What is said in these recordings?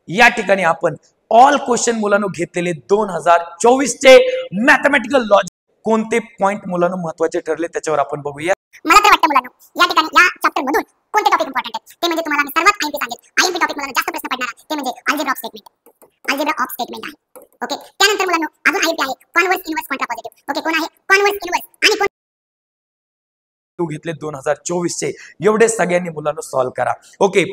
या ठिकाणी आपण ऑल क्वेश्चन मुलांनो घेतलेले 2024 चे मॅथमॅटिकल लॉजिक कोणते पॉइंट मुलांनो महत्त्वाचे ठरले त्याच्यावर आपण बघूया। मला तर वाटतं मुलांनो या ठिकाणी या चॅप्टर मधून कोणते टॉपिक इम्पॉर्टंट आहेत ते म्हणजे तुम्हाला मी सर्वात आयएमपी सांगेल। आयएमपी टॉपिक मुलांना जास्त प्रश्न पडणार ते म्हणजे अल्जेब्रा ऑफ स्टेटमेंट आहे। ओके, त्यानंतर मुलांनो अजून आयएमपी आहे कॉन्व्हर्स इनव्हर्स कॉन्ट्रापॉझिटिव्ह। ओके, कोण आहे कॉन्व्हर्स इनव्हर्स आणि तू घेतले 2024 चे एवढे सगळ्यांनी मुलांनो सॉल्व करा। ओके,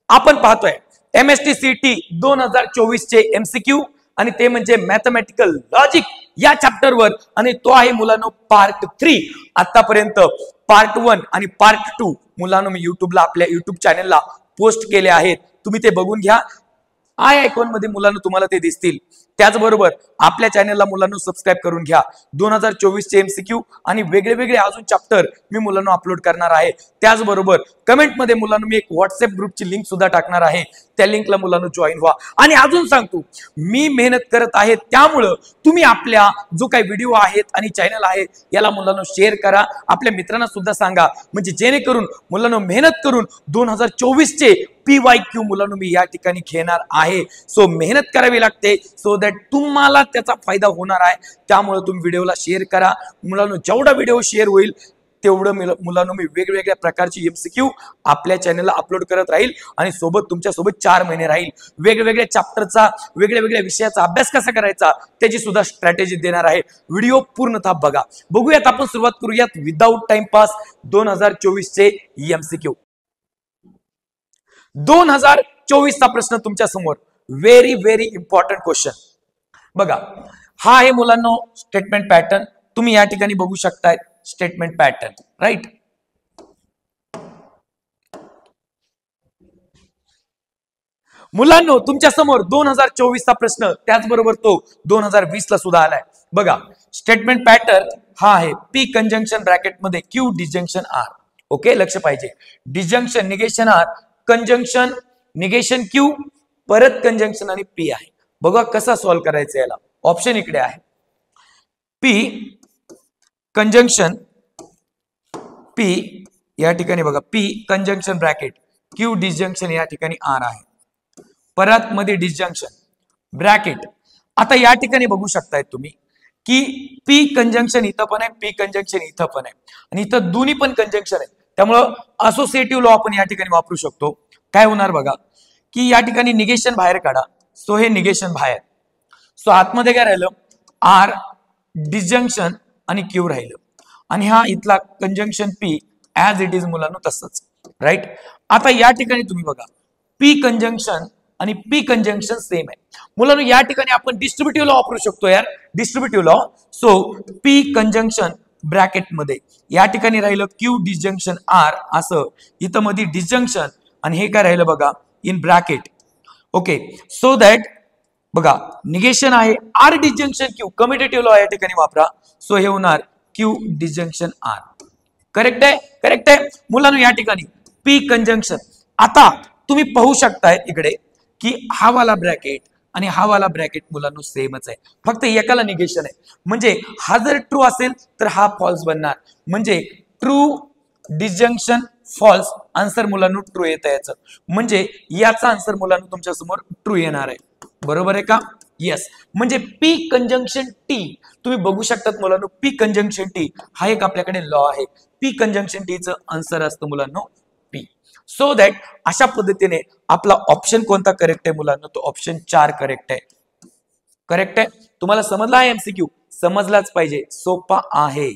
आपण पाहतोय MSTCT 2024 चे MCQ आणि ते म्हणजे मॅथमॅटिकल लॉजिक या चॅप्टर वर आणि तो आहे मुलांनो पार्ट 3। आतापर्यंत पार्ट 1 आणि पार्ट 2 मुलांनो मी युट्यूबला आपल्या युट्यूब चॅनलला पोस्ट केले आहेत, तुम्ही ते बघून घ्या। आय आयकॉन मध्ये मुलांनो तुम्हाला ते दिसतील। त्याचबरोबर आपल्या चॅनलला मुलांनो सबस्क्राइब करून घ्या। 2024 चे MCQ आणि वेगळे वेगळे अजून चॅप्टर मी मुलांनो अपलोड करणार आहे। त्याचबरोबर कमेंट मध्ये मुलांनो मी एक व्हॉट्सअप ग्रुपची लिंक सुद्धा टाकणार आहे, त्या लिंकला मुलांनो जॉईन व्हा। आणि अजून सांगतो मी मेहनत करत आहे त्यामुळे तुम्ही आपल्या जो काही व्हिडिओ आहेत आणि चॅनल आहे याला मुलांनो शेअर करा, आपल्या मित्रांना सुद्धा सांगा, म्हणजे जेणेकरून मुलांनो मेहनत करून 2024 चे PYQ मुलांनो मी या ठिकाणी घेणार आहे। सो मेहनत करावी लागते सो दॅट तुम्हाला त्याचा फायदा होणार आहे। त्यामुळे तुम्ही व्हिडिओला शेअर करा मुलांनो, जेवढा व्हिडिओ शेअर होईल तेवढं मुलांनो मी वेगवेगळ्या प्रकारची MCQ आपल्या चॅनलला अपलोड करत राहील आणि सोबत तुमच्या सोबत 4 महिने राहील। वेगवेगळ्या चॅप्टरचा वेगवेगळ्या विषयाचा अभ्यास कसा करायचा त्याची सुद्धा स्ट्रॅटेजी देणार आहे। व्हिडिओ पूर्णतः बघा। बघूयात आपण सुरुवात करूयात विदाउट टाइम पास 2024 चे MCQ। 2024 चा प्रश्न तुमच्या समोर व्हेरी व्हेरी इम्पॉर्टंट क्वेश्चन बघा। हा आहे मुलांनो स्टेटमेंट पॅटर्न, तुम्ही या ठिकाणी बघू शकताय स्टेटमेंट पॅटर्न, राईट। मुलांनो तुमच्या समोर 2024 चा प्रश्न त्याचबरोबर तो 2020 ला सुद्धा आलाय बघा। स्टेटमेंट पॅटर्न हा आहे P कंजंक्शन ब्रॅकेट मध्ये Q डिजंक्शन R। ओके, लक्ष पाहिजे, disjunction negation R, conjunction negation Q, परत कंजंक्शन आणि P आहे। बघा कसा सॉल्व्ह करायचं याला, ऑप्शन इकडे आहे P कंजंक्शन P या ठिकाणी बघा P conjunction bracket Q disjunction या ठिकाणी R आहे, परत मध्ये डिजंक्शन ब्रॅकेट। आता या ठिकाणी बघू शकताय तुम्ही की P कंजंक्शन इथं पण आहे, P कंजंक्शन इथं पण आहे आणि इथं दोन्ही पण कंजंक्शन आहे, त्यामुळं असोसिएटिव्ह लॉ आपण या ठिकाणी वापरू शकतो। काय होणार बघा की या ठिकाणी निगेशन बाहेर काढा, सो हे निगेशन बाहेर, सो आतमध्ये काय राहिलं R डिजंक्शन आणि Q राहिलं आणि हा इथला conjunction P as it is मुलांनो तसंच, राईट। आता या ठिकाणी तुम्ही बघा P कंजंक्शन आणि P कंजंक्शन सेम आहे मुलांनो, या ठिकाणी आपण डिस्ट्रीब्युटिव्ह लॉ वापरू शकतो यार, distributive law. So P conjunction bracket मध्ये या ठिकाणी राहिलं Q डिजंक्शन R असं, इथं मध्ये डिजंक्शन आणि हे काय राहिलं बघा in bracket. Okay, so that बघा निगेशन आहे R disjunction Q, commutative law या ठिकाणी वापरा, सो हे होणार Q डिजंक्शन R। करेक्ट आहे, करेक्ट आहे मुलांनो। या ठिकाणी P कंजंक्शन, आता तुम्ही पाहू शकताय इकडे की हा वाला ब्रॅकेट आणि हा वाला ब्रॅकेट मुलांनो सेमच आहे, फक्त एकाला निगेशन आहे, म्हणजे हा जर ट्रू असेल तर हा फॉल्स बनणार, म्हणजे ट्रू डिजंक्शन फॉल्स, आन्सर मुलांनो ट्रू येतं याचं, म्हणजे याचा आन्सर मुलांनो तुमच्या समोर ट्रू येणार आहे। बरोबर आहे का? येस, म्हणजे P कंजंक्शन T तुम्ही बघू शकतात मुलांनो, P कंजंक्शन T हा एक आपल्याकडे लॉ आहे। P कंजंक्शन T चं आन्सर असतं मुलांनो P। सो दॅट अशा पद्धतीने आपला ऑप्शन कोणता करेक्ट आहे मुलांनो, तो ऑप्शन 4 करेक्ट आहे। करेक्ट आहे, तुम्हाला समजला आहे MCQ, समजलाच पाहिजे, सोपा आहे,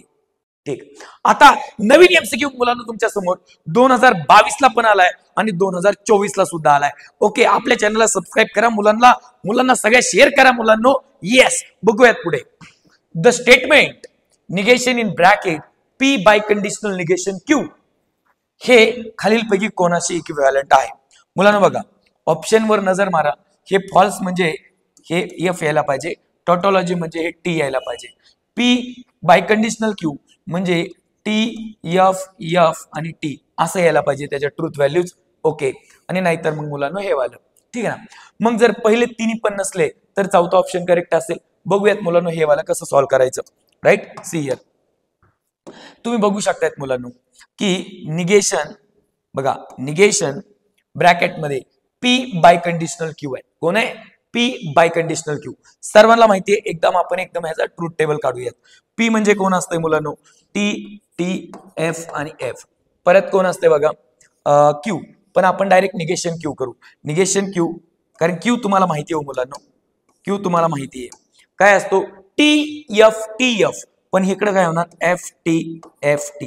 ठीक। आता नवीन MCQ मुलांनो तुमच्या समोर 2022 ला पण आलाय आणि 2024 ला सुद्धा आलाय। ओके, आपल्या चॅनलला सबस्क्राइब करा, मुलांना सगळ्या शेअर करा मुलांनो। येस, बघूयात पुढे। The statement negation in bracket P biconditional negation Q हे खालीलपैकी कोणाशी इक्विव्हॅलंट आहे मुलांनो। बघा ऑप्शन वर नजर मारा, हे फॉल्स म्हणजे हे F यायला पाहिजे, टॉटोलॉजी म्हणजे हे T यायला पाहिजे, P बाय कंडिशनल Q म्हणजे T F F आणि T असं यायला पाहिजे त्याच्या ट्रूथ व्हॅल्यूज। ओके, आणि नाहीतर मग मुलांनो हे वालं, ठीक आहे ना। मग जर पहिले तिन्ही पण नसले तर चौथा ऑप्शन करेक्ट असेल। बघूयात मुलांनो हे वाला कसं सॉल्व्ह करायचं, राईट। सी हियर तुम्ही बघू शकतायत मुलांनो की निगेशन, बघा निगेशन ब्रॅकेट मध्ये पी बाय कंडिशनल क्यू आहे. कोण आहे? P biconditional Q. सर्वांना माहिती आहे. आपण एकदम ह्याचा ट्रूथ टेबल काढूयात. पी म्हणजे कोण असतंय मुलांनो? टी, टी, एफ आणि एफ. परत कोण असते बघा? क्यू. पण आपण डायरेक्ट निगेशन क्यू करू. निगेशन क्यू, कारण क्यू तुम्हाला माहिती आहे मुलांनो. क्यू तुम्हाला माहिती आहे काय असतो? T F. पण इकडे काय होणार? F T.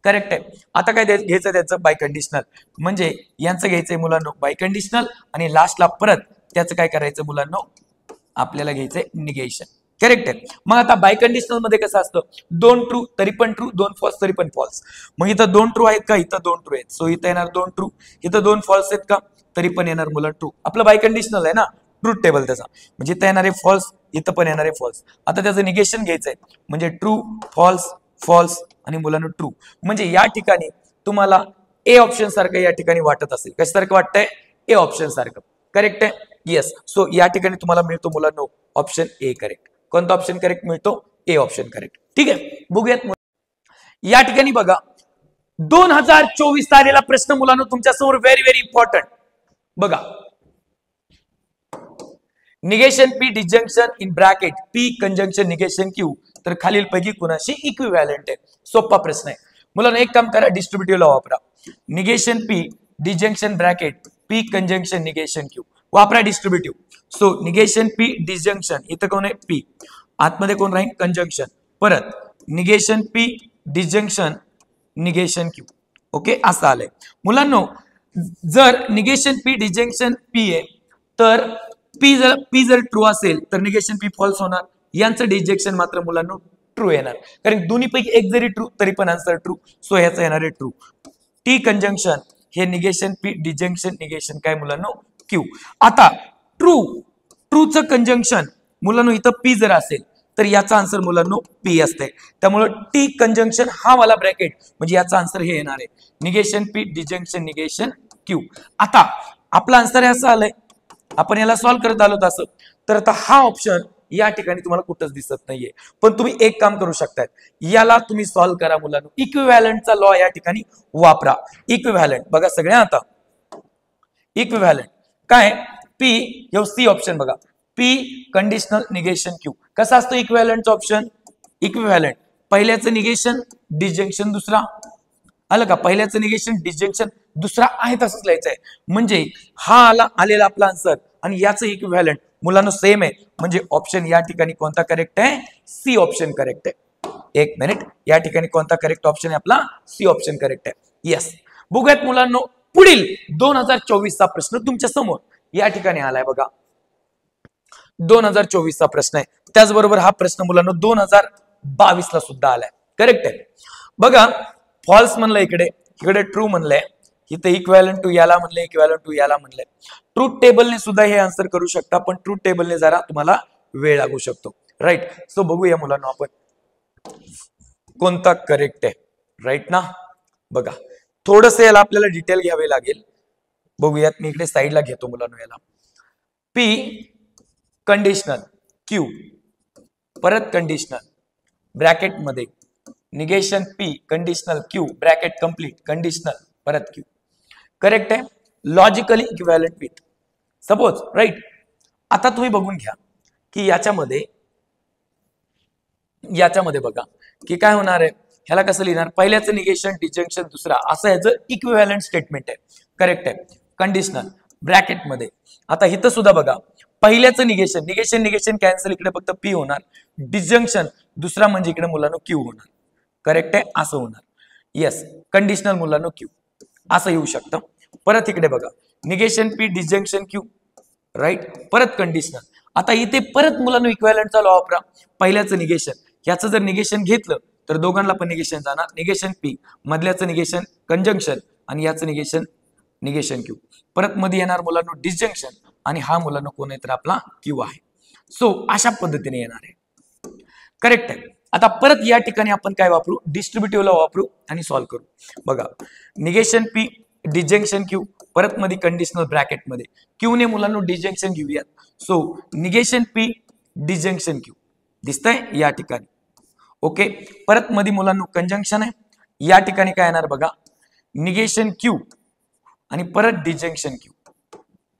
करेक्ट आहे. आता काय घ्यायचं त्याचं? Biconditional. म्हणजे यांचं घ्यायचंय मुलांनो बाय कंडिशनल आणि लास्टला परत त्याचं काय करायचं मुलांनो? आपल्याला घ्यायचंय निगेशन. करेक्ट आहे. मग आता बाय कंडिशनल मध्ये कसं असतं? 2 ट्रू तरी पण ट्रू, 2 फॉल्स तरी पण फॉल्स. मग इथं 2 ट्रू आहेत का? इथं 2 ट्रू आहेत. सो इथं येणार 2 ट्रू, इथं 2 फॉल्स आहेत का? तरी पण येणार मुलं ट्रू. आपलं बाय कंडिशनल आहे ना, ट्रूथ टेबल त्याचा. म्हणजे इथं येणारे फॉल्स, इथं पण येणारे फॉल्स. आता त्याचं निगेशन घ्यायचंय म्हणजे ट्रू, फॉल्स, फॉल्स आणि मुलांना ट्रू. म्हणजे या ठिकाणी तुम्हाला ए ऑप्शन सारखं या ठिकाणी वाटत असेल. कशासारखं वाटतंय? ए ऑप्शन सारखं. करेक्ट आहे? येस. सो या ठिकाणी तुम्हाला मिळतो मुलांनो ऑप्शन ए करेक्ट. कोणता ऑप्शन करेक्ट मिळतो? A option correct. ठीक आहे, बघूयात. या ठिकाणी बघा 2024 आलेला प्रश्न मुलांनो तुमच्या समोर व्हेरी व्हेरी इम्पॉर्टंट. बघा, negation P disjunction in bracket P conjunction negation Q तर खालील पैकी कुणाशी इक्विव्हॅलंट आहे? सोपा प्रश्न आहे मुलांना. एक काम करा, डिस्ट्रीब्युटिव्ह लॉ वापरा. Negation P disjunction bracket P conjunction negation Q वापरा distributive. So negation P disjunction, इथं कोण आहे? पी. आतमध्ये कोण राहील? कंजंक्शन. परत negation P disjunction negation Q. Okay, असं आलंय मुलांनो. जर निगेशन पी डिजंक्शन पी आहे तर पी जर ट्रू असेल तर निगेशन पी फॉल्स होणार. यांचं डिजेक्शन मात्र मुलांनो ट्रू येणार, कारण दोन्हीपैकी एक जरी ट्रू तरी पण आन्सर ट्रू. सो ह्याचं येणार आहे ट्रू. टी कंजंक्शन हे निगेशन पी डिजंक्शन निगेशन काय मुलांनो? क्यू. आता ट्रूचं कंजंक्शन मुलांनो इथं पी जर असेल तर याचा आन्सर मुलांनो पी असते. त्यामुळे टी कंजंक्शन हा वाला ब्रॅकेट म्हणजे याचा आन्सर हे येणार आहे negation P disjunction negation Q. आता आपला आन्सर असं आलंय, आपण याला सॉल्व्ह करत आलो तसं. तर आता हा ऑप्शन या ठिकाणी तुम्हाला कुठंच दिसत नाहीये. पण तुम्ही एक काम करू शकता, याला तुम्ही सॉल्व्ह करा मुलांनो. इक्विव्हॅलंटचा लॉ या ठिकाणी वापरा. इक्विव्हॅलंट बघा सगळ्या, आता इक्विव्हॅलंट काय? पी हे सी ऑप्शन बघा, पी कंडिशनल निगेशन क्यू. कसा असतो इक्विव्हॅलंटचा ऑप्शन? इक्विव्हॅलंट पहिल्याचं निगेशन डिजंक्शन दुसरा. आलं का? पहिल्याचं निगेशन डिजंक्शन दुसरा आहे तसंच लिहायचं आहे. म्हणजे हा आलेला आपला आन्सर आणि याचं इक्विव्हॅलंट मुलांना सेम आहे. म्हणजे ऑप्शन या ठिकाणी कोणता करेक्ट आहे? सी ऑप्शन करेक्ट आहे. एक मिनिट, या ठिकाणी कोणता करेक्ट ऑप्शन आहे आपला? सी ऑप्शन करेक्ट आहे. येस. बघूयात मुलांनो पुढील 2024 चा प्रश्न तुमच्या समोर या ठिकाणी आलाय बघा. 2024 चा प्रश्न आहे. त्याचबरोबर हा प्रश्न मुलांनो 2022 ला सुद्धा आलाय. करेक्ट आहे. बघा, फॉल्स म्हणलं इकडे ट्रू म्हणलंय, इथे इक्विव्हॅलंट टू याला म्हणलंय, इक्विव्हॅलंट टू याला म्हणलंय. ट्रूथ टेबलने सुद्धा हे आन्सर करू शकता, पण ट्रूथ टेबलने जरा तुम्हाला वेळ लागू शकतो. राईट. सो बघूया मुलांनो आपण कोणता करेक्ट आहे. राईट ना? बघा, थोडस याला आपल्याला डिटेल घ्यावे लागेल. बघूयात, मी इकडे साईडला घेतो मुलांनो याला. पी कंडिशनल क्यू परत कंडिशनल ब्रॅकेट मध्ये negation P conditional Q bracket complete conditional परत क्यू. करेक्ट आहे. Logically equivalent with suppose. Right. आता तुम्ही बघून घ्या की याच्यामध्ये बघा की काय होणार आहे. ह्याला कसं लिहिणार? पहिल्याचं निगेशन डिजंक्शन दुसरा, असं ह्याचं इक्विव्हॅलंट स्टेटमेंट आहे. करेक्ट आहे. कंडिशनल ब्रॅकेट मध्ये. आता इथं सुद्धा बघा, पहिल्याचं निगेशन कॅन्सल, इकडे फक्त पी होणार. डिजंक्शन दुसरा म्हणजे इकडे मुलांना क्यू होणार. करेक्ट आहे. असं होणार. येस. कंडिशनल मुलांना क्यू असं येऊ शकतं. परत इकडे बघा, negation P disjunction Q. Right. परत कंडिशनल. आता इथे परत मुलांना इक्विव्हॅलंटचा लॉ वापरा. पहिल्याचं निगेशन, याचं जर निगेशन घेतलं तर दोघांना पण निगेशन जाणार. निगेशन पी, मधल्याचं निगेशन कंजंक्शन आणि याचं निगेशन क्यू. परत मध्ये येणार मुलांना डिसजंक्शन आणि हा मुलांना कोण आहे तर आपला क्यू आहे. सो अशा पद्धतीने येणार आहे. करेक्ट आहे. आता परत या ठिकाणी आपण काय वापरू? डिस्ट्रीब्युटिव्ह लॉ वापरू आणि सॉल्व्ह करू. बघा, निगेशन पी डिजंक्शन क्यू परत मध्ये कंडिशनल ब्रॅकेट मध्ये क्यू ने मुलांना डिजंक्शन घेऊयात. So negation P disjunction Q दिसतंय या ठिकाणी. ओके. परत मध्ये मुलांना कंजंक्शन आहे. या ठिकाणी काय येणार बघा, निगेशन क्यू आणि परत डिजंक्शन क्यू.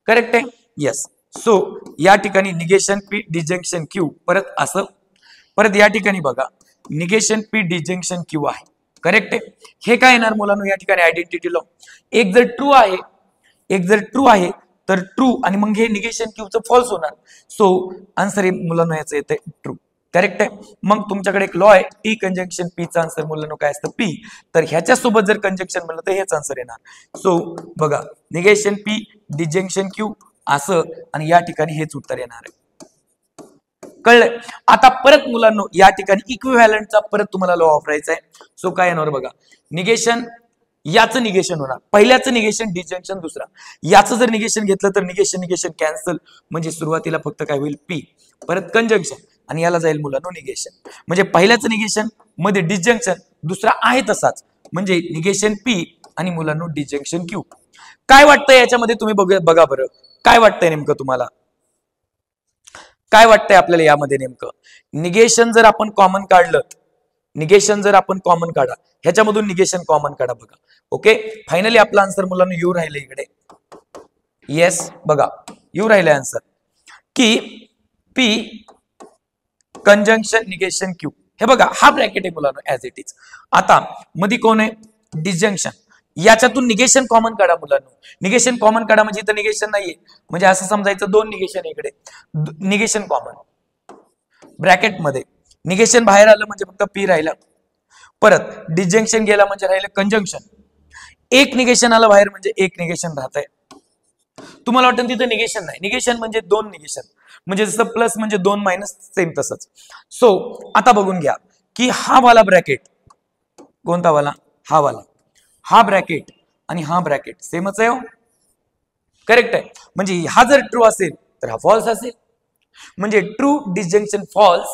करेक्ट आहे. येस. सो या ठिकाणी निगेशन पी डिजंक्शन क्यू परत या ठिकाणी बघा निगेशन पी डिजंक्शन क्यू आहे. करेक्ट आहे. हे काय येणार मुलांनो या ठिकाणी आयडेंटिटी लॉ. एक जर ट्रू आहे तर ट्रू आणि मग हे निगेशन क्यूचं फॉल्स होणार. सो आन्सर मुलांनो याचं येते ट्रू. करेक्ट आहे. मग तुमच्याकडे एक लॉ आहे टी कंजंक्शन पी चा आन्सर मुलांनो काय असतं पी. तर ह्याच्या सोबत जर कंजंक्शन म्हणलं तर हेच आन्सर येणार. सो बघा निगेशन पी डिजंक्शन क्यू असं आणि या ठिकाणी हेच उत्तर येणार आहे. कळलंय. आता परत मुलांनो या ठिकाणी इक्विव्हॅलंटचा परत तुम्हाला लॉ वापरायचा आहे. सो काय येणार बघा निगेशन याचं निगेशन होणार. पहिल्याचं निगेशन डिजंक्शन दुसरा. याचं जर निगेशन घेतलं तर निगेशन कॅन्सल म्हणजे सुरुवातीला फक्त काय होईल पी परत कंजंक्शन आणि याला जाईल मुलांनो निगेशन. म्हणजे पहिल्याचं निगेशन मध्ये डिजंक्शन दुसरा आहे तसाच म्हणजे निगेशन पी आणि मुलांनो डिजंक्शन क्यू. काय वाटतंय याच्यामध्ये तुम्ही बघा बरं काय वाटतंय नेमकं तुम्हाला. काय वाटतंय आपल्याला यामध्ये नेमकं निगेशन जर आपण कॉमन काढा ह्याच्यामधून निगेशन कॉमन काढा बघा. ओके फायनली आपला आन्सर मुलांना येऊ राहिले इकडे. येस बघा येऊ राहिले आन्सर की पी कंजंक्शन निगेशन क्यू. हे बघा हा ब्रॅकेट आहे मुलांना ऍज इट इज. आता मध्ये कोण आहे डिजंक्शन. याच्यातून निगेशन कॉमन काढा मुलांना. निगेशन कॉमन काढा म्हणजे इथं निगेशन नाहीये म्हणजे असं समजायचं दोन निगेशन इकडे निगेशन कॉमन ब्रॅकेट मध्ये निगेशन बाहेर आलं म्हणजे फक्त पी राहिलं. परत डिजंक्शन गेला म्हणजे राहिलं कंजंक्शन. एक निगेशन आलं बाहेर म्हणजे एक निगेशन राहत आहे. तुम्हाला वाटतं तिथं निगेशन नाही. निगेशन म्हणजे दोन निगेशन म्हणजे जसं प्लस म्हणजे दोन मायनस सेम तसंच. सो आता बघून घ्या की हा वाला ब्रॅकेट कोणता वाला हा ब्रॅकेट आणि हा ब्रॅकेट सेमच आहे. करेक्ट आहे. म्हणजे हा जर ट्रू असेल तर हा फॉल्स असेल. म्हणजे ट्रू डिजंक्शन फॉल्स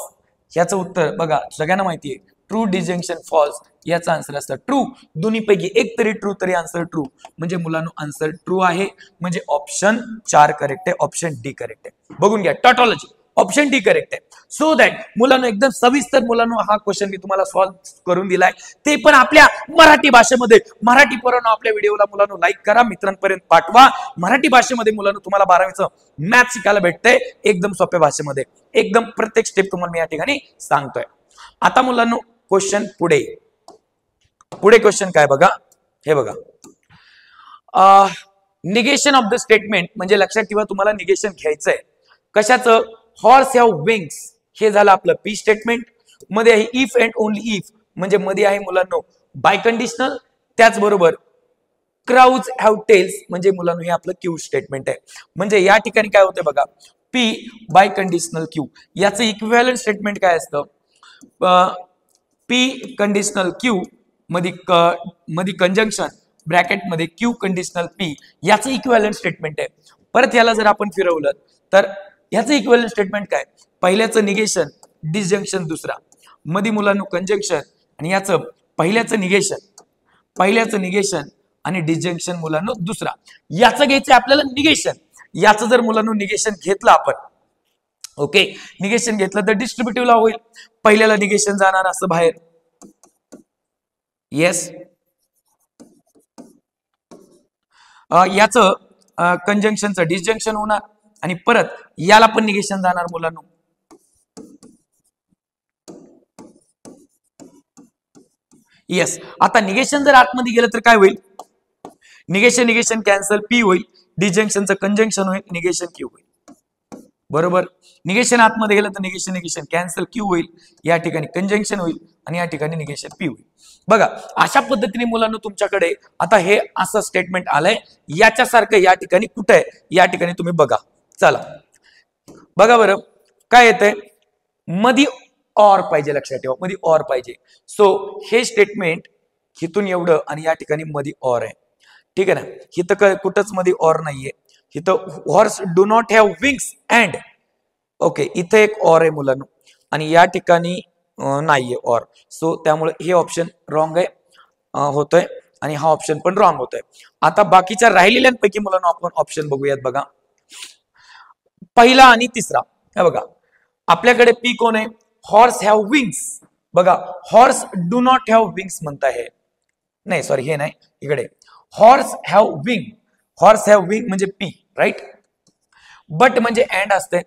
याचं उत्तर बघा सगळ्यांना माहिती आहे ट्रू डिजंक्शन फॉल्स याचा आन्सर असतं ट्रू. दोन्हीपैकी एक तरी ट्रू तरी आन्सर ट्रू म्हणजे मुलांनो आन्सर ट्रू आहे. म्हणजे ऑप्शन 4 करेक्ट आहे. ऑप्शन डी करेक्ट आहे. बघून घ्या टॉटॉलॉजी ऑप्शन डी करेक्ट आहे. सो दॅट मुलांनो एकदम सविस्तर मुलांनो हा क्वेश्चन मी तुम्हाला सॉल्व्ह करून दिलाय ते पण आपल्या मराठी भाषेमध्ये. मराठी पोरांनो आपल्या व्हिडिओला मुलांनो लाईक करा मित्रांपर्यंत पाठवा. मराठी भाषेमध्ये मुलांनो तुम्हाला 12वीचं मॅथ शिकायला भेटतंय एकदम सोप्या भाषेमध्ये. एकदम प्रत्येक स्टेप तुम्हाला मी या ठिकाणी सांगतोय. आता मुलांनो क्वेश्चन पुढे क्वेश्चन काय बघा. हे बघा निगेशन ऑफ द स्टेटमेंट म्हणजे लक्षात ठेवा तुम्हाला निगेशन घ्यायचंय कशाचं हॉर्स हॅव विंग्स हे झालं आपलं पी स्टेटमेंट. मध्ये आहे इफ अँड ओनली इफ म्हणजे मध्ये आहे मुलांनो बाय कंडिशनल. त्याचबरोबर क्राउज हॅव टेल्स म्हणजे मुलांनो हे आपलं क्यू स्टेटमेंट आहे. म्हणजे या ठिकाणी काय होतं बघा पी बाय कंडिशनल क्यू याचं इक्विव्हॅलंट स्टेटमेंट काय असतं पी कंडिशनल क्यू मध्ये कंजंक्शन ब्रॅकेट मध्ये क्यू कंडिशनल पी याचं इक्विव्हॅलंट स्टेटमेंट आहे. परत याला जर आपण फिरवलं तर याचं इक्विव्हॅलंट स्टेटमेंट काय पहिल्याचं निगेशन डिसजंक्शन दुसरा मध्ये मुलांनो कंजंक्शन आणि याचं पहिल्याचं निगेशन आणि डिसजंक्शन मुलांनो दुसरा. याचं घ्यायचं आपल्याला निगेशन. याचं जर मुलांनो निगेशन घेतलं आपण ओके निगेशन घेतलं तर डिस्ट्रीब्युटिव्हला होईल. पहिल्याला निगेशन जाणार असं बाहेर. येस याचं कंजंक्शनचं डिसजंक्शन होणार आणि परत याला पण निगेशन जाणार मुलांनो. येस आता निगेशन जर आतमध्ये गेलं तर काय होईल निगेशन कॅन्सल पी होईल. डिसजंक्शनचं कंजंक्शन होईल निगेशन क्यू होईल. बरोबर. निगेशन आतमध्ये गेलं तर निगेशन कॅन्सल क्यू होईल. या ठिकाणी कंजंक्शन होईल आणि या ठिकाणी निगेशन पी होईल. बघा अशा पद्धतीने मुलांना तुमच्याकडे आता हे असं स्टेटमेंट आलंय याच्यासारखं या ठिकाणी कुठं आहे या ठिकाणी तुम्ही बघा. चला बघा बरं काय येतंय मध्ये ऑर पाहिजे. लक्षात ठेवा मध्ये ऑर पाहिजे. सो हे स्टेटमेंट हिथून एवढं आणि या ठिकाणी मध्ये ऑर आहे. ठीक आहे ना. हिथं कुठंच मध्ये ऑर नाहीये. इथं horse do not have wings and okay इथं एक ऑर आहे मुलांनो आणि या ठिकाणी नाहीये ऑर. सो त्यामुळे हे ऑप्शन रॉंग आहे होतोय आणि हा ऑप्शन पण रॉंग होतोय. आता बाकीच्या राहिलेल्यांपैकी मुलांना आपण ऑप्शन बघूयात. बघा पहिला आणि तिसरा हे बघा आपल्याकडे पी कोण आहे हॉर्स हॅव विंग्स. बघा horse do not have wings म्हणताय नाही सॉरी हे नाही इकडे हॉर्स हॅव विंग म्हणजे पी राईट. बट म्हणजे अँड असते.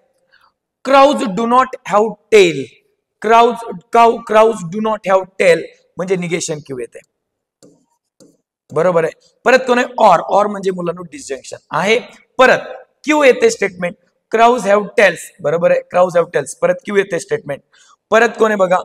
Crows do not have tail, crows do not have tail म्हणजे निगेशन क्यू येते. बरोबर आहे. परत कोण आहे ऑर म्हणजे मुलांना डिसजंक्शन आहे. परत क्यू येते स्टेटमेंट, क्राउज हॅव टेल्स. बरोबर आहे, क्राउज हॅव टेल्स. परत क्यू येते स्टेटमेंट. परत कोण आहे बघा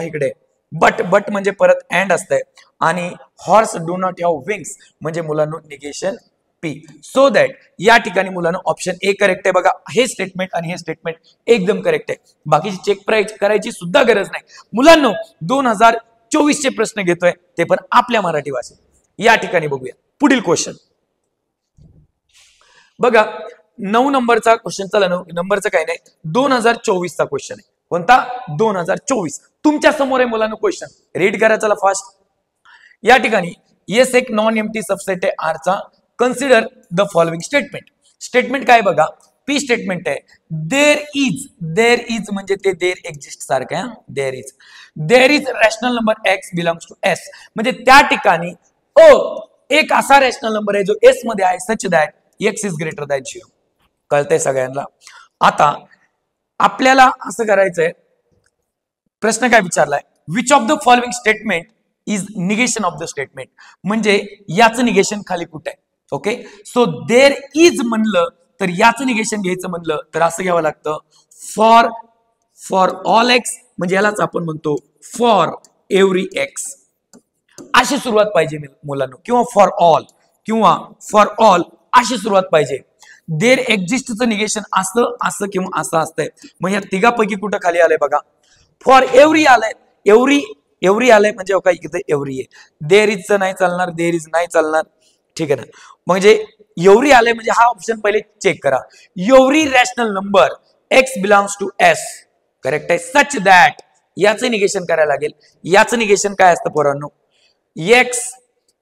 इकडे बट म्हणजे परत अँड असतंय. आणि horse do not have wings म्हणजे मुलांना निगेशन पी. सो दॅट या ठिकाणी मुलांना ऑप्शन ए करेक्ट आहे. बघा हे स्टेटमेंट आणि हे स्टेटमेंट एकदम करेक्ट आहे. बाकीची चेक करायची सुद्धा गरज नाही. मुलांना 2024 चे प्रश्न घेतोय ते पण आपल्या मराठी भाषेत. या ठिकाणी बघूया पुढील क्वेश्चन. बघा 9 नंबरचा क्वेश्चन. चला 9 नंबरचा काही नाही, 2024 चा क्वेश्चन आहे. कोणता? 2024. तुमच्या समोर आहे मुलांना क्वेश्चन. रीड करा चला फास्ट. या ठिकाणी येस एक नॉन एम्प्टी सबसेट आहे आर चा. Consider the following statement. Statement काय बघा, पी स्टेटमेंट आहे. देर इज म्हणजे ते देर एक्झिस्ट सारखं आहे. There is rational number X belongs to S म्हणजे त्या ठिकाणी एक असा रॅशनल नंबर आहे जो एस मध्ये आहे such that X is greater than 0. कळतंय सगळ्यांना. आता आपल्याला असं करायचंय, प्रश्न काय विचारलाय, which of the following statement is negation of the statement म्हणजे याचं निगेशन खाली कुठे आहे. ओके, सो देर इज म्हणलं तर याचं निगेशन घ्यायचं म्हणलं तर असं घ्यावं लागतं फॉर ऑल एक्स म्हणजे यालाच आपण म्हणतो फॉर एव्हरी एक्स. अशी सुरुवात पाहिजे मुलांना, किंवा फॉर ऑल अशी सुरुवात पाहिजे. देर एक्झिस्टचं निगेशन असं किंवा असं असतंय. मग या तिघापैकी कुठं खाली आलंय बघा, फॉर एव्हरी आलंय. एव्हरी आलंय म्हणजे काय इथे एव्हरी आहे. देर इजचं नाही चालणार, देर इज नाही चालणार. ठीक आहे ना. म्हणजे एव्हरी आलंय म्हणजे हा ऑप्शन पहिले चेक करा. Every rational number X belongs to S correct आहे. सच दॅट याचं निगेशन करायला लागेल. याचं निगेशन काय असतं पोरांनो, एक्स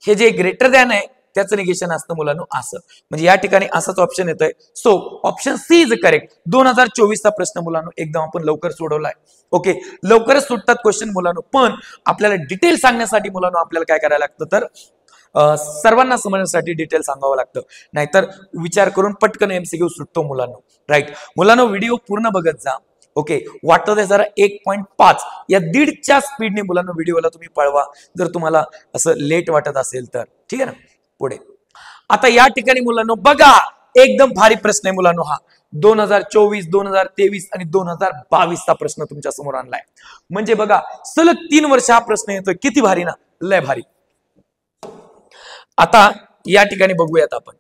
हे जे ग्रेटर दॅन आहे त्याचं निगेशन असतं मुलांनो असं. म्हणजे या ठिकाणी असाच ऑप्शन येतोय. So option C is correct. 2024 चा प्रश्न मुलांनो एकदम आपण लवकर सोडवलाय. ओके, लवकरच सुटतात क्वेश्चन मुलांनो, पण आपल्याला डिटेल सांगण्यासाठी मुलांनो आपल्याला काय करायला लागतं तर सर्वांना समजण्यासाठी डिटेल सांगावं लागतं. नाहीतर विचार करून पटकन एमसीक्यू सुटतो मुलांनो. राईट, मुलांनो व्हिडिओ पूर्ण बघत जा. ओके, वाटतं ते जरा 1.5 या 1.5च्या स्पीडने मुलांना व्हिडिओला तुम्ही पळवा जर तुम्हाला असं लेट वाटत असेल तर. ठीक आहे ना. पुढे आता या ठिकाणी मुलांनो बघा एकदम भारी प्रश्न आहे मुलांनो हा. 2024, 2023 आणि 2022 चा प्रश्न तुमच्या समोर आणलाय. म्हणजे बघा सलग 3 वर्ष हा प्रश्न येतोय. किती भारी ना, लय भारी. आता या ठिकाणी बघूयात आपण.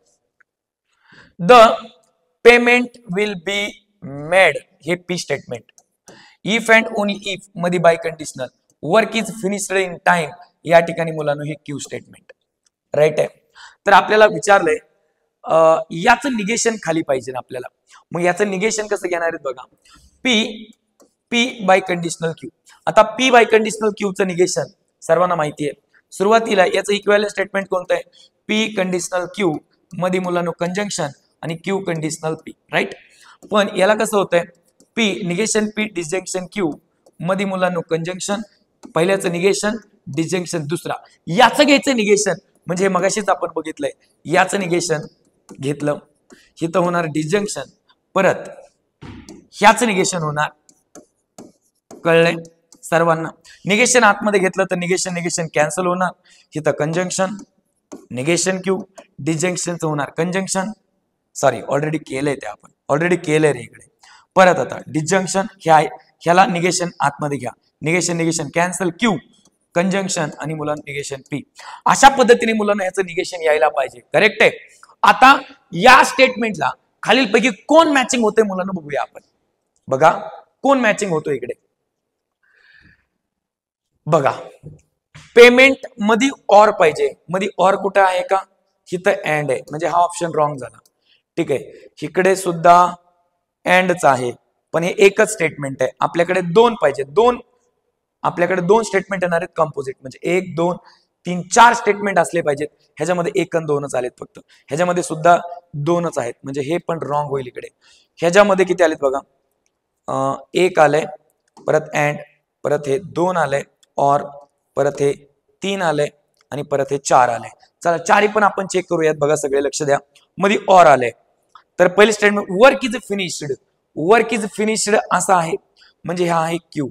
The payment will be made हे P statement. If and only if मध्ये biconditional. Work is finished in time या ठिकाणी मुलांनो हे क्यू स्टेटमेंट. राईट आहे. तर आपल्याला विचारलंय याचं निगेशन खाली पाहिजे ना आपल्याला. मग याचं निगेशन कसं घेणार आहेत बघा, पी बाय कंडिशनल क्यू. आता पी बाय कंडिशनल क्यूचं निगेशन सर्वांना माहिती आहे. सुरुवातीला याचं इक्विव्हॅलेंट स्टेटमेंट कोणतं आहे, पी कंडिशनल क्यू मध्ये मुलांनो कंजंक्शन आणि क्यू कंडिशनल पी. राईट, पण याला कसं होतंय, P negation P disjunction Q मध्ये मुलांनो कंजंक्शन, पहिल्याचं निगेशन डिस्जंक्शन दुसरा. याचं घ्यायचं निगेशन म्हणजे हे मगाशीच आपण बघितलंय. याचं निगेशन घेतलं, इथं होणार डिस्जंक्शन, परत ह्याचं निगेशन होणार. कळलंय सर्वांना. निगेशन आतमध्ये घेतलं तर निगेशन कॅन्सल होणार. इथं कंजंक्शन निगेशन क्यू डिस्जंक्शनचं होणार कंजंक्शन. सॉरी ऑलरेडी केलंय ते आपण, ऑलरेडी केलंय रे इकडे. परत आता डिस्जंक्शन ह्याला निगेशन आतमध्ये घ्या, निगेशन कॅन्सल क्यू कंजंक्शन आणि मुलांना निगेशन पी. अशा पद्धतीने मुलांना याचं निगेशन यायला पाहिजे. करेक्ट आहे. आता या स्टेटमेंटला खालीलपैकी कोण मॅचिंग होते मुलांना बघूया आपण. बघा कोण मॅचिंग होतो इकडे बघा. पेमेंट मध्ये ऑर पाहिजे. मध्ये ऑर कुठे आहे का, इथं अँड आहे म्हणजे हा ऑप्शन रॉंग झाला. ठीक आहे, इकडे सुद्धा अँडच आहे पण हे एकच स्टेटमेंट आहे. आपल्याकडे 2 पाहिजे. आपल्याकडे 2 स्टेटमेंट येणार आहेत कंपोजिट म्हणजे 1 2 3 4 स्टेटमेंट असले पाहिजेत. ह्याच्यामध्ये 1 आणि 2च आलेत फक्त. ह्याच्यामध्ये सुद्धा 2च आहेत म्हणजे हे पण रॉंग होईल इकडे. ह्याच्यामध्ये किती आलेत बघा, 1 आलंय, परत अँड, परत हे 2 आलंय, और परत हे 3 आलंय आणि परत हे 4 आलंय. चला 4 पण आपण चेक करूयात. बघा सगळे लक्ष द्या. मध्ये और आलंय तर पहिली statement work is finished, work is finished असं आहे म्हणजे हा आहे क्यू,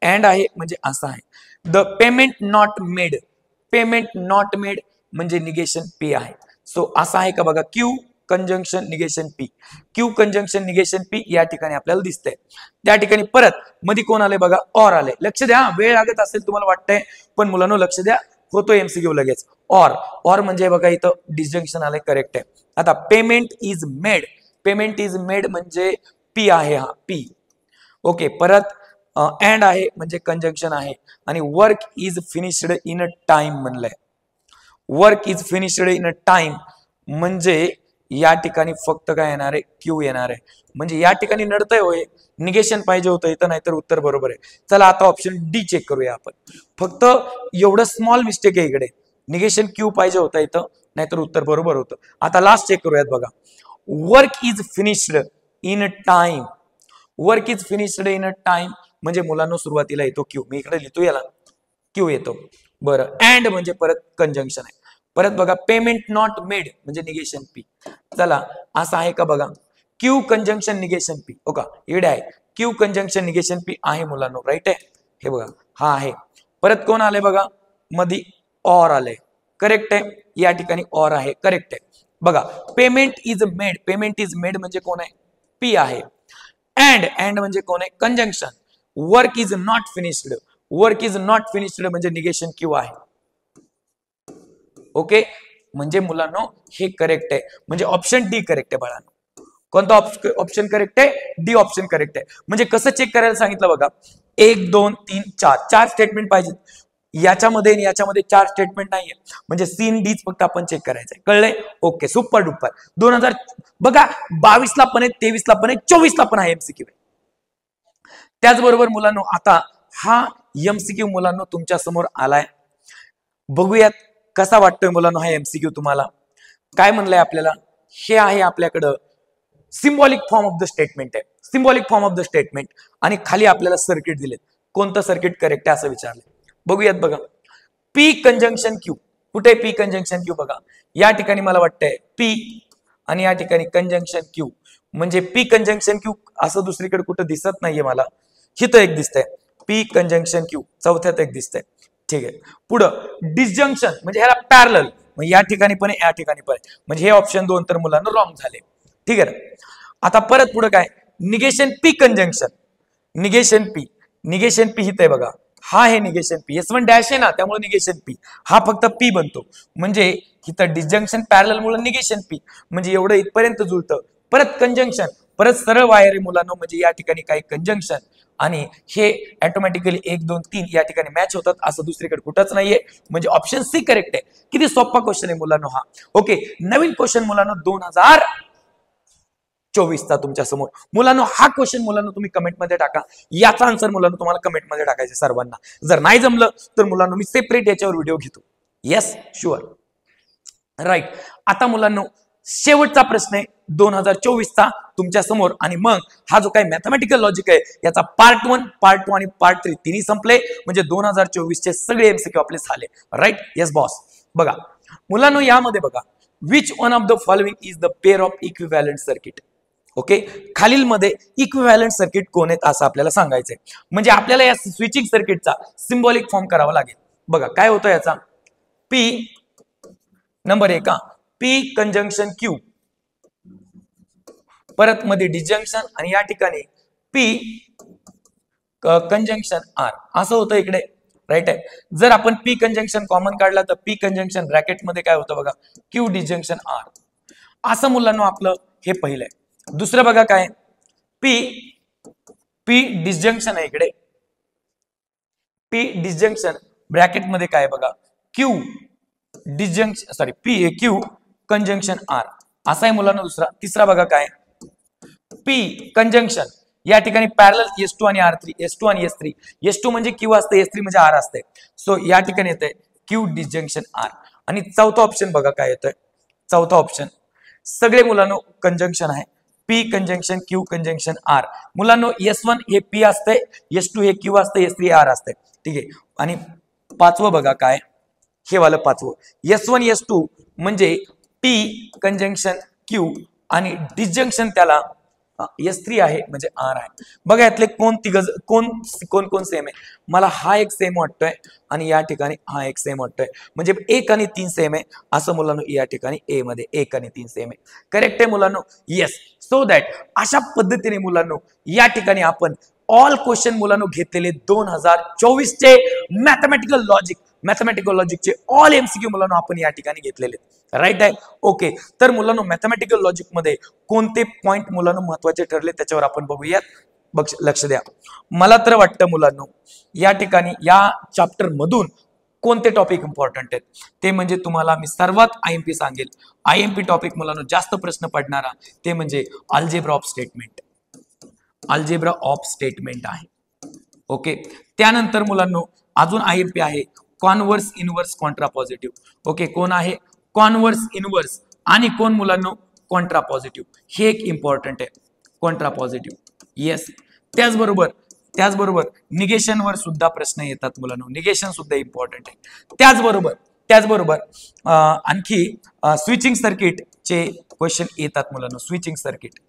अँड आहे म्हणजे असं आहे. The payment not made, payment not made म्हणजे निगेशन पी आहे. सो असं आहे का बघा, Q conjunction negation P, Q conjunction negation P या ठिकाणी आपल्याला दिसतंय. त्या ठिकाणी परत मध्ये कोण आले बघा, ऑर आले. लक्ष द्या, वेळ लागत असेल तुम्हाला वाटतंय, पण मुलांनो लक्ष द्या, होतो एमसीक्यू लगेच. ऑर, ऑर म्हणजे बघा इथं डिस्जंक्शन आलंय, करेक्ट आहे. आता payment is made, payment is made म्हणजे पी आहे, हा पी. ओके, परत अँड आहे म्हणजे कंजंक्शन आहे, आणि work is finished in a time म्हणलंय. Work is finished in a time म्हणजे या ठिकाणी फक्त काय येणार आहे, क्यू येणार आहे. म्हणजे या ठिकाणी नडतंय होय, निगेशन पाहिजे होतं इथं, नाहीतर उत्तर बरोबर आहे. चला आता ऑप्शन डी चेक करूया आपण. फक्त एवढं स्मॉल मिस्टेक आहे इकडे, निगेशन क्यू पाहिजे होतं इथं, नाहीतर उत्तर बरोबर होतं. आता लास्ट चेक करूयात बघा, work is finished in a time, work is finished in a time म्हणजे मुलांना सुरुवातीला येतो क्यू, मी इकडे लिहितो याला क्यू येतो. बरं, अँड म्हणजे परत कंजंक्शन आहे. परत बघा, पेमेंट नॉट मेड म्हणजे निगेशन पी. चला असं आहे का बघा, क्यू कंजंक्शन निगेशन पी. हो का, इकडे आहे क्यू कंजंक्शन निगेशन पी आहे मुलांना, राईट आहे. हे बघा हा आहे. परत कोण आले बघा, मध्ये ऑर आले, करेक्ट आहे. या ठिकाणी ऑर आहे, करेक्ट आहे. बघा, payment is made, payment is made म्हणजे कोण आहे, पी आहे. अँड, अँड म्हणजे कोण आहे, conjunction. Work is not finished, work is not finished म्हणजे निगेशन क्यू आहे. ओके, म्हणजे मुलांनो हे करेक्ट आहे, म्हणजे ऑप्शन डी करेक्ट आहे बाळांनो. कोणता ऑप्शन करेक्ट आहे, डी ऑप्शन करेक्ट आहे. म्हणजे कसं चेक करायला सांगितलं बघा, 1 2 3 4 4 स्टेटमेंट पाहिजेत. याच्यामध्ये आणि याच्यामध्ये 4 स्टेटमेंट नाहीये, म्हणजे सीन डीच फक्त आपण चेक करायचंय. कळलंय? Okay, super duper. 2000 बघा 22 ला पण आहे, 23 ला पण आहे, 24 ला पण आहे एमसीक्यू. त्याचबरोबर मुलांनो आता हा एमसीक्यू मुलांनो तुमच्या समोर आलाय. बघूयात कसा वाटतोय मुलांनो हा एमसीक्यू तुम्हाला. काय म्हणलंय आपल्याला, हे आहे आपल्याकडं symbolic form of the statement आहे, symbolic form of the statement, आणि खाली आपल्याला सर्किट दिलेत. कोणतं सर्किट करेक्ट आहे असं विचारलंय. बघूयात बघा, पी कंजंक्शन क्यू. कुठे पी कंजंक्शन क्यू बघा, या ठिकाणी मला वाटतंय पी आणि या ठिकाणी कंजंक्शन क्यू. म्हणजे पी कंजंक्शन क्यू असं दुसरीकडे कुठं दिसत नाहीये मला, हिथं एक दिसतंय पी कंजंक्शन क्यू, चौथ्यात एक दिसतंय. ठीक आहे, पुढं डिस्जंक्शन म्हणजे ह्याला पॅरलल, मग या ठिकाणी पण या ठिकाणी पण, म्हणजे हे ऑप्शन 2 तर मुलांना रॉंग झाले. ठीक आहे. आता परत पुढे काय, negation P conjunction, negation P, negation P हित आहे बघा, हा हे निगेशन पी, S1 डॅश आहे ना त्यामुळे निगेशन पी, हा फक्त पी बनतो. म्हणजे हिथं डिस्जंक्शन पॅरलल मुळे निगेशन पी, म्हणजे एवढं इथपर्यंत जुळतं. परत कंजंक्शन, परत सरळ वायर आहे मुलांना, म्हणजे या ठिकाणी काही कंजंक्शन, आणि हे ऑटोमॅटिकली 1 2 3 या ठिकाणी मॅच होतात, असं दुसरीकडे कुठंच नाहीये. म्हणजे ऑप्शन सी करेक्ट आहे. किती सोपा क्वेश्चन आहे मुलांनो हा. ओके, नवीन क्वेश्चन मुलांनो 2024चा तुमच्या समोर. मुलांनो हा क्वेश्चन मुलांनो तुम्ही कमेंटमध्ये टाका, याचा आन्सर मुलांनो तुम्हाला कमेंटमध्ये टाकायचे सर्वांना. जर नाही जमलं तर मुलांनो मी सेपरेट याच्यावर व्हिडिओ घेतो. Yes sure, right. आता मुलांनो शेवटचा प्रश्न आहे 2024चा तुमच्या समोर, आणि मग हा जो काही मॅथमॅटिकल लॉजिक आहे याचा पार्ट 1, पार्ट 2 आणि पार्ट 3 तिन्ही संपले. म्हणजे 2024चे सगळे एमसीक्यू आपले झाले, राईट. Yes boss. बघा मुलांनो यामध्ये बघा, which one of the following is the pair of equivalent circuit. Okay, खालील मध्ये इक्विव्हॅलंट सर्किट कोण आहेत असं आपल्याला सांगायचंय. म्हणजे आपल्याला या स्विचिंग सर्किटचा सिम्बॉलिक फॉर्म करावा लागेल. बघा काय होतं याचा, P number 1 P conjunction Q, परत मध्ये डिस्जंक्शन, आणि या ठिकाणी पी कंजंक्शन आर असं होतं इकडे, राईट आहे. जर आपण पी कंजंक्शन कॉमन काढला तर पी कंजंक्शन ब्रॅकेट मध्ये काय होतं बघा, क्यू डिस्जंक्शन आर, असं मुलांना आपलं हे पहिलं आहे. दुसरं बघा काय, पी पी डिस्जंक्शन आहे इकडे, पी डिस्जंक्शन ब्रॅकेट मध्ये काय बघा, Q disjunction, sorry P Q conjunction R असा आहे मुलांना दुसरा. तिसरा बघा काय, पी कंजंक्शन या ठिकाणी पॅरलल S2 आणि R3, S2 आणि S3, S2 म्हणजे Q असते, S3 म्हणजे R असते. सो या ठिकाणी येतंय Q डिस्जंक्शन R. आणि चौथा ऑप्शन बघा काय येतोय, चौथा ऑप्शन सगळे मुलांनो कंजंक्शन आहे, P conjunction Q conjunction R. मुलांनो S1 हे P असते, S2 हे Q असते, S3 R असते. ठीक आहे. आणि पाचवं बघा काय, हे वाला पाचवं S1 S2 म्हणजे P कंजंक्शन Q आणि डिस्जंक्शन त्याला S3 आहे म्हणजे R आहे. बघा यातले कोण कोण सेम आहे. मला हा एक सेम वाटतोय आणि या ठिकाणी हा एक सेम वाटतोय, म्हणजे 1 आणि 3 सेम आहे असं मुलांनो. या ठिकाणी A मध्ये 1 आणि 3 सेम आहे. करेक्ट आहे मुलांनो? येस. सो दॅट अशा पद्धतीने मुलांनो या ठिकाणी आपण ऑल क्वेश्चन मुलांनो घेतलेले 2024 चे मॅथमॅटिकल लॉजिकचे ऑल MCQ मुलांनो आपण या ठिकाणी घेतलेले. राईट आहे? ओके. तर मुलांनो मॅथमॅटिकल लॉजिक मध्ये कोणते पॉइंट मुलांनो महत्वाचे ठरले त्याच्यावर आपण बघूयात. लक्ष द्या. मला तर वाटतं मुलांनो या ठिकाणी या चॅप्टर मधून कोणते टॉपिक इम्पॉर्टंट आहेत ते म्हणजे तुम्हाला मी सर्वात IMP सांगेल. IMP टॉपिक मुलांनो जास्त प्रश्न पडणारा ते म्हणजे algebra of statement. Algebra of statement आहे. ओके. त्यानंतर मुलांनो अजून IMP आहे कॉन्व्हर्स इनव्हर्स कॉन्ट्रापॉझिटिव्ह. ओके. कोण आहे? कॉन्व्हर्स इनव्हर्स आणि कोण मुलांनो? कॉन्ट्रापॉझिटिव्ह. हे एक इम्पॉर्टंट आहे कॉन्ट्रापॉझिटिव्ह. येस. त्याचबरोबर निगेशन वर सुद्धा प्रश्न येतात मुलांनो. निगेशन सुद्धा इम्पॉर्टंट आहे. त्याचबरोबर आणखी स्विचिंग सर्किट चे क्वेश्चन येतात मुलांनो. स्विचिंग सर्किट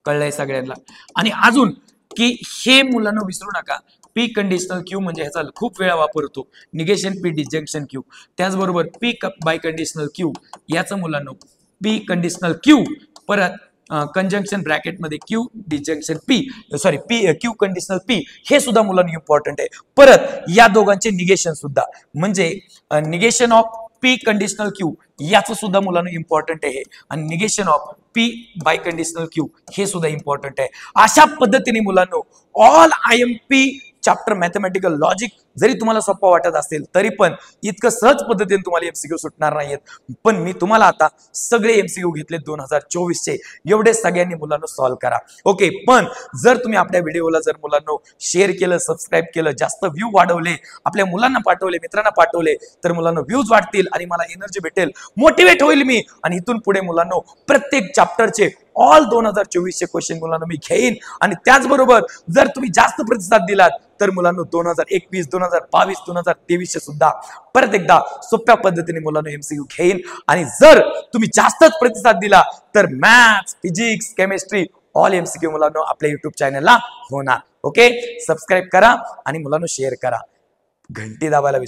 कळलंय सगळ्यांना. आणि अजून की हे मुलांनो विसरू नका पी कंडिशनल क्यू म्हणजे ह्याचा खूप वेळा वापर होतो. Negation P disjunction Q. त्याचबरोबर पी बाय कंडिशनल क्यू याचं मुलांनो पी कंडिशनल क्यू परत कंजंक्शन ब्रॅकेट मध्ये Q disjunction P Q conditional P हे सुद्धा मुलांना इम्पॉर्टंट आहे. परत या दोघांचे निगेशन सुद्धा म्हणजे negation of P conditional Q याचं सुद्धा मुलांना इम्पॉर्टंट आहे आणि negation of P biconditional Q हे सुद्धा इम्पॉर्टंट आहे. अशा पद्धतीने मुलांनो all IMP chapter mathematical logic जरी तुम्हाला सोपा वाटत असेल तरी पण इतकं सहज पद्धतीने तुम्हाला MCQ सुटणार नाहीत. पण मी तुम्हाला आता सगळे MCQ घेतले 2024 चे. एवढे सगळ्यांनी मुलांनो सॉल्व्ह करा. ओके. पण जर तुम्ही आपल्या व्हिडिओला जर मुलांनो शेअर केलं, सबस्क्राईब केलं, जास्त व्ह्यू वाढवले, आपल्या मुलांना पाठवले, मित्रांना पाठवले तर मुलांनो व्ह्यूज वाढतील आणि मला एनर्जी भेटेल, मोटिवेट होईल मी आणि इथून पुढे मुलांनो प्रत्येक चॅप्टरचे ऑल 2024 चे क्वेश्चन मुलांनो मी घेईन. आणि त्याचबरोबर जर तुम्ही जास्त प्रतिसाद दिलात तर मुलांनो 2021, 2022, 2023 चे सुद्धा परत एकदा सोप्या पद्धतीने मुलांनो MCQ घेईन. आणि जर तुम्ही जास्तच प्रतिसाद दिला तर maths, physics, chemistry all MCQ मुलांनो आपल्या YouTube चॅनलला होणार. ओके. सबस्क्राईब करा आणि मुलांनो शेअर करा. घंटी दाबायला